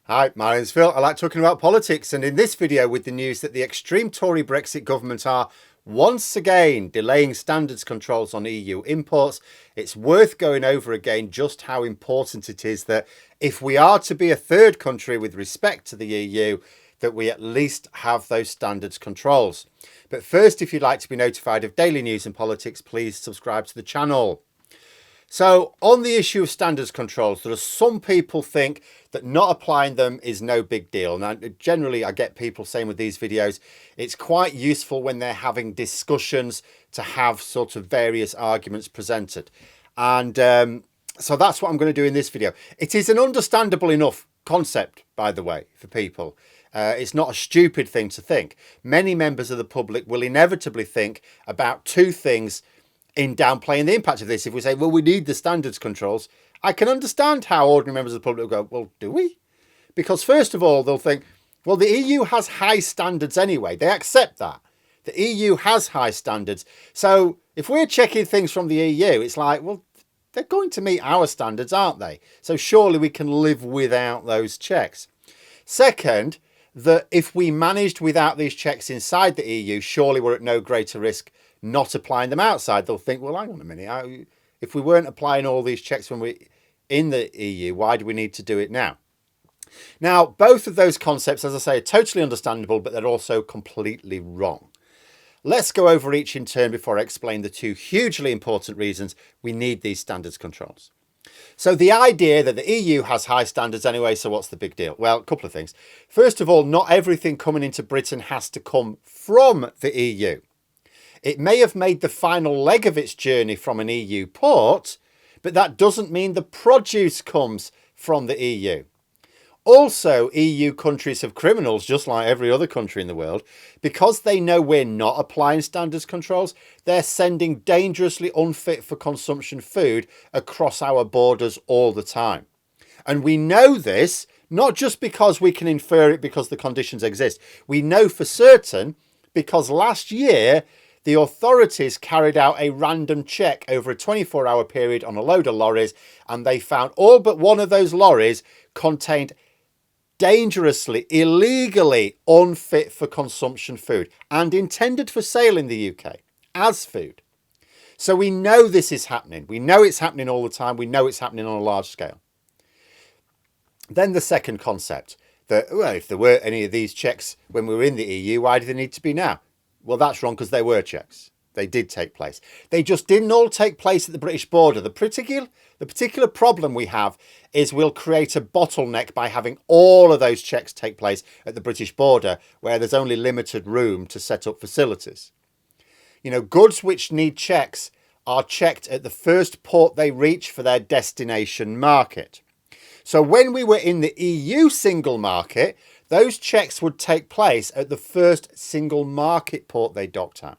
Hi, my name's Phil. I like talking about politics, and in this video with the news that the extreme Tory Brexit government are once again delaying standards controls on EU imports, it's worth going over again just how important it is that if we are to be a third country with respect to the EU, that we at least have those standards controls. But first, if you'd like to be notified of daily news and politics, please subscribe to the channel. So on the issue of standards controls, there are some people think that not applying them is no big deal. Now, generally, I get people saying with these videos, it's quite useful when they're having discussions to have sort of various arguments presented. And so that's what I'm going to do in this video. It is an understandable enough concept, by the way, for people. It's not a stupid thing to think. Many members of the public will inevitably think about two things in downplaying the impact of this. If we say, well, we need the standards controls, I can understand how ordinary members of the public will go, well, do we? Because first of all, they'll think, well, the EU has high standards anyway. They accept that. The EU has high standards. So if we're checking things from the EU, it's like, well, they're going to meet our standards, aren't they? So surely we can live without those checks. Second, that if we managed without these checks inside the EU, surely we're at no greater risk not applying them outside. They'll think, well, hang on a minute. If we weren't applying all these checks when we're in the EU, why do we need to do it now? Now, both of those concepts, as I say, are totally understandable, but they're also completely wrong. Let's go over each in turn before I explain the two hugely important reasons we need these standards controls. So the idea that the EU has high standards anyway, so what's the big deal? Well, a couple of things. First of all, not everything coming into Britain has to come from the EU. It may have made the final leg of its journey from an EU port, but that doesn't mean the produce comes from the EU. Also, EU countries have criminals, just like every other country in the world. Because they know we're not applying standards controls, they're sending dangerously unfit for consumption food across our borders all the time. And we know this, not just because we can infer it because the conditions exist. We know for certain because last year, the authorities carried out a random check over a 24-hour period on a load of lorries, and they found all but one of those lorries contained dangerously, illegally unfit for consumption food and intended for sale in the UK as food. So we know this is happening. We know it's happening all the time. We know it's happening on a large scale. Then the second concept that, well, if there were any of these checks when we were in the EU, why do they need to be now? Well, that's wrong because there were checks. They did take place. They just didn't all take place at the British border. The particular problem we have is we'll create a bottleneck by having all of those checks take place at the British border where there's only limited room to set up facilities. You know, goods which need checks are checked at the first port they reach for their destination market. So when we were in the EU single market, those checks would take place at the first single market port they docked at.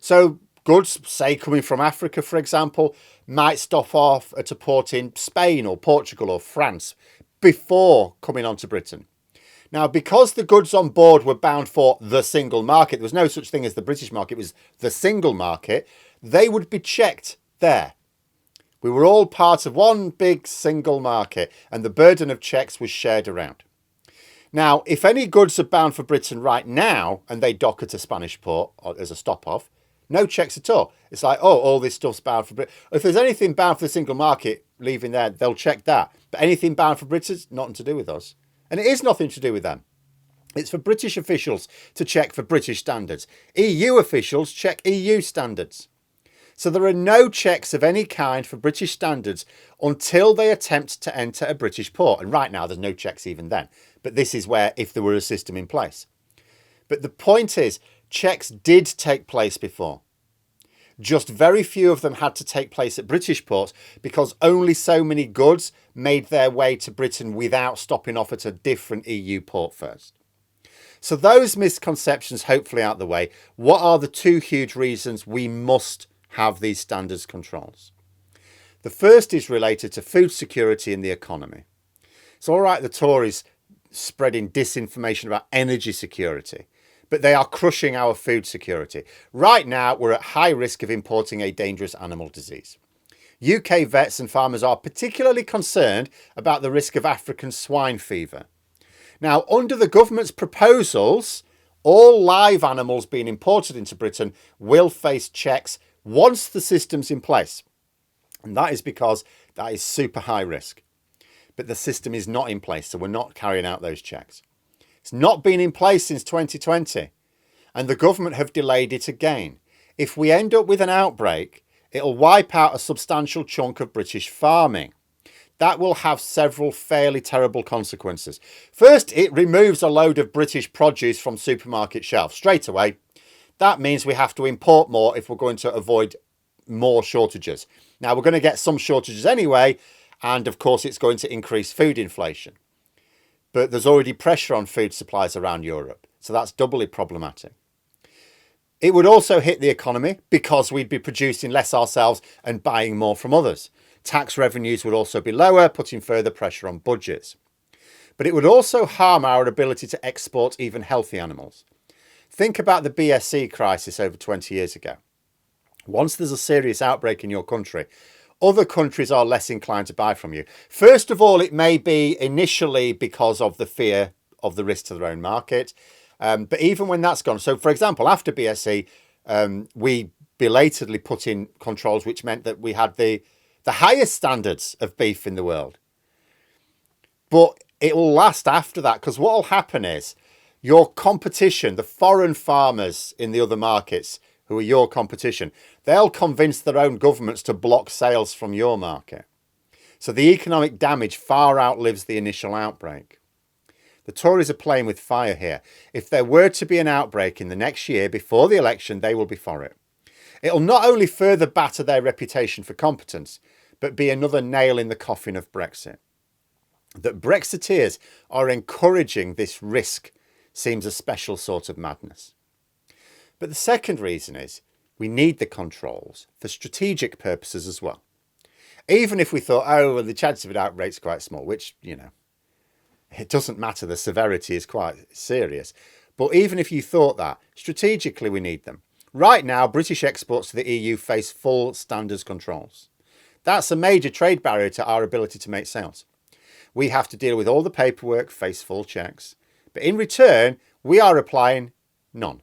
So goods, say coming from Africa, for example, might stop off at a port in Spain or Portugal or France before coming onto Britain. Now, because the goods on board were bound for the single market, there was no such thing as the British market, it was the single market, they would be checked there. We were all part of one big single market and the burden of checks was shared around. Now, if any goods are bound for Britain right now and they dock at a Spanish port or as a stop-off, no checks at all. It's like, oh, all this stuff's bound for Britain. If there's anything bound for the single market leaving there, they'll check that. But anything bound for Britain, nothing to do with us. And it is nothing to do with them. It's for British officials to check for British standards. EU officials check EU standards. So there are no checks of any kind for British standards until they attempt to enter a British port. And right now, there's no checks even then. But this is where, if there were a system in place. But the point is, checks did take place before. Just very few of them had to take place at British ports because only so many goods made their way to Britain without stopping off at a different EU port first. So those misconceptions hopefully out the way. What are the two huge reasons we must have these standards controls? The first is related to food security and the economy. It's all right, the Tories spreading disinformation about energy security, but they are crushing our food security. Right now, we're at high risk of importing a dangerous animal disease. UK vets and farmers are particularly concerned about the risk of African swine fever. Now, under the government's proposals, all live animals being imported into Britain will face checks once the system's in place. And that is because that is super high risk. But the system is not in place, so we're not carrying out those checks. It's not been in place since 2020, and the government have delayed it again. If we end up with an outbreak, it'll wipe out a substantial chunk of British farming. That will have several fairly terrible consequences. First, it removes a load of British produce from supermarket shelves straight away. That means we have to import more if we're going to avoid more shortages. Now, we're going to get some shortages anyway, and of course, it's going to increase food inflation. But there's already pressure on food supplies around Europe, so that's doubly problematic. It would also hit the economy because we'd be producing less ourselves and buying more from others. Tax revenues would also be lower, putting further pressure on budgets. But it would also harm our ability to export even healthy animals. Think about the BSE crisis over 20 years ago. Once there's a serious outbreak in your country, other countries are less inclined to buy from you. First of all, it may be initially because of the fear of the risk to their own market. But even when that's gone, so for example, after BSE, we belatedly put in controls which meant that we had the highest standards of beef in the world. But it will last after that, because what will happen is your competition, the foreign farmers in the other markets who are your competition, they'll convince their own governments to block sales from your market. So the economic damage far outlives the initial outbreak. The Tories are playing with fire here. If there were to be an outbreak in the next year before the election, they will be for it. It'll not only further batter their reputation for competence, but be another nail in the coffin of Brexit. That Brexiteers are encouraging this risk seems a special sort of madness. But the second reason is we need the controls for strategic purposes as well. Even if we thought, oh, well, the chance of an outbreak is quite small, which, it doesn't matter. The severity is quite serious. But even if you thought that, strategically we need them. Right now, British exports to the EU face full standards controls. That's a major trade barrier to our ability to make sales. We have to deal with all the paperwork, face full checks. But in return, we are applying none.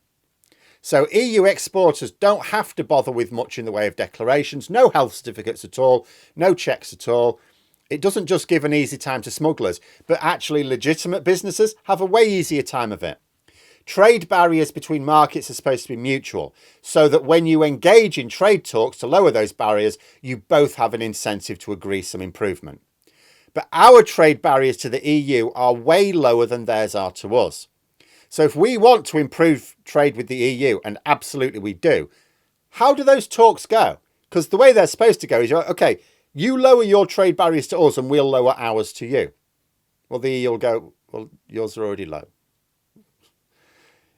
So EU exporters don't have to bother with much in the way of declarations, no health certificates at all, no checks at all. It doesn't just give an easy time to smugglers, but actually legitimate businesses have a way easier time of it. Trade barriers between markets are supposed to be mutual, so that when you engage in trade talks to lower those barriers, you both have an incentive to agree some improvement. But our trade barriers to the EU are way lower than theirs are to us. So if we want to improve trade with the EU, and absolutely we do, how do those talks go? Because the way they're supposed to go is, okay, you lower your trade barriers to us and we'll lower ours to you. Well, the EU will go, well, yours are already low.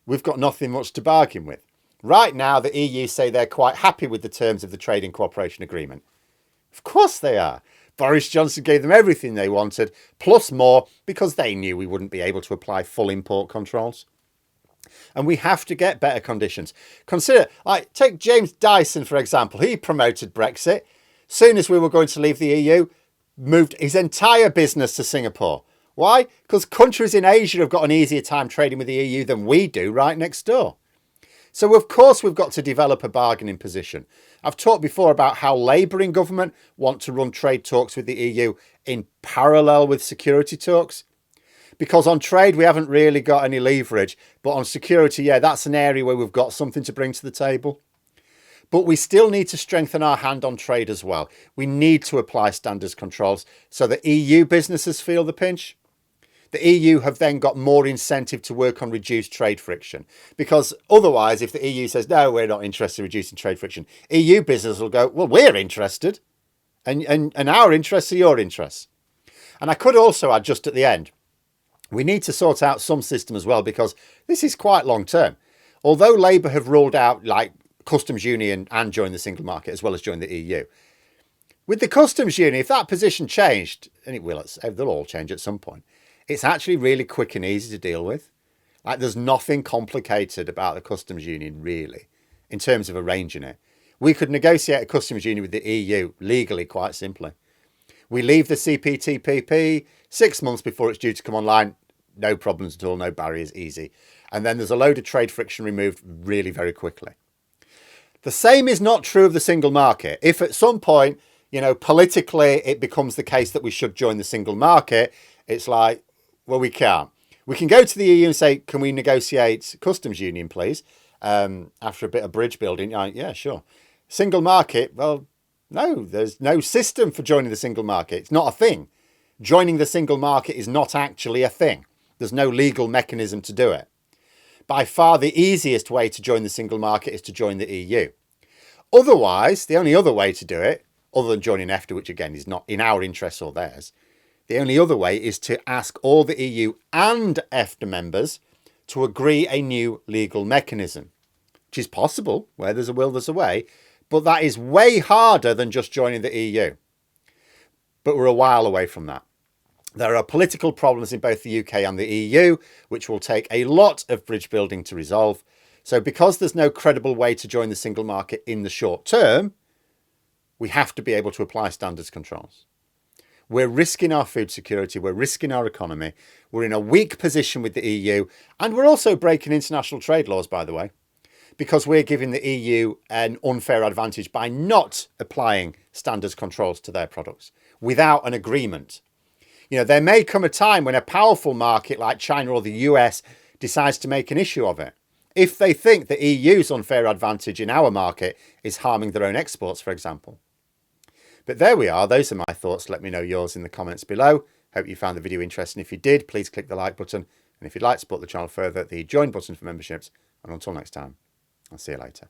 We've got nothing much to bargain with. Right now, the EU say they're quite happy with the terms of the Trade and Cooperation Agreement. Of course they are. Boris Johnson gave them everything they wanted, plus more, because they knew we wouldn't be able to apply full import controls. And we have to get better conditions. Consider, take James Dyson, for example. He promoted Brexit. Soon as we were going to leave the EU, moved his entire business to Singapore. Why? Because countries in Asia have got an easier time trading with the EU than we do right next door. So, of course, we've got to develop a bargaining position. I've talked before about how Labour in government want to run trade talks with the EU in parallel with security talks. Because on trade, we haven't really got any leverage. But on security, yeah, that's an area where we've got something to bring to the table. But we still need to strengthen our hand on trade as well. We need to apply standards controls so that EU businesses feel the pinch. The EU have then got more incentive to work on reduced trade friction. Because otherwise, if the EU says, no, we're not interested in reducing trade friction, EU business will go, well, we're interested. And our interests are your interests. And I could also add just at the end, we need to sort out some system as well, because this is quite long term. Although Labour have ruled out customs union and joined the single market as well as join the EU. With the customs union, if that position changed, and it will, they'll all change at some point, it's actually really quick and easy to deal with. There's nothing complicated about the customs union, really, in terms of arranging it. We could negotiate a customs union with the EU legally quite simply. We leave the CPTPP 6 months before it's due to come online. no problems at all, no barriers, easy. And then there's a load of trade friction removed really very quickly. The same is not true of the single market. If at some point, politically it becomes the case that we should join the single market, it's like, well, we can't. We can go to the EU and say, can we negotiate customs union, please? After a bit of bridge building, yeah, sure. Single market, well, no, there's no system for joining the single market. It's not a thing. Joining the single market is not actually a thing. There's no legal mechanism to do it. By far the easiest way to join the single market is to join the EU. Otherwise, the only other way to do it, other than joining EFTA, which again is not in our interests or theirs, the only other way is to ask all the EU and EFTA members to agree a new legal mechanism, which is possible. Where there's a will, there's a way. But that is way harder than just joining the EU. But we're a while away from that. There are political problems in both the UK and the EU, which will take a lot of bridge building to resolve. So because there's no credible way to join the single market in the short term, we have to be able to apply standards controls. We're risking our food security. We're risking our economy. We're in a weak position with the EU. And we're also breaking international trade laws, by the way, because we're giving the EU an unfair advantage by not applying standards controls to their products without an agreement. There may come a time when a powerful market like China or the US decides to make an issue of it. If they think the EU's unfair advantage in our market is harming their own exports, for example. But there we are. Those are my thoughts. Let me know yours in the comments below. Hope you found the video interesting. If you did, please click the like button. And if you'd like to support the channel further, the join button for memberships. And until next time, I'll see you later.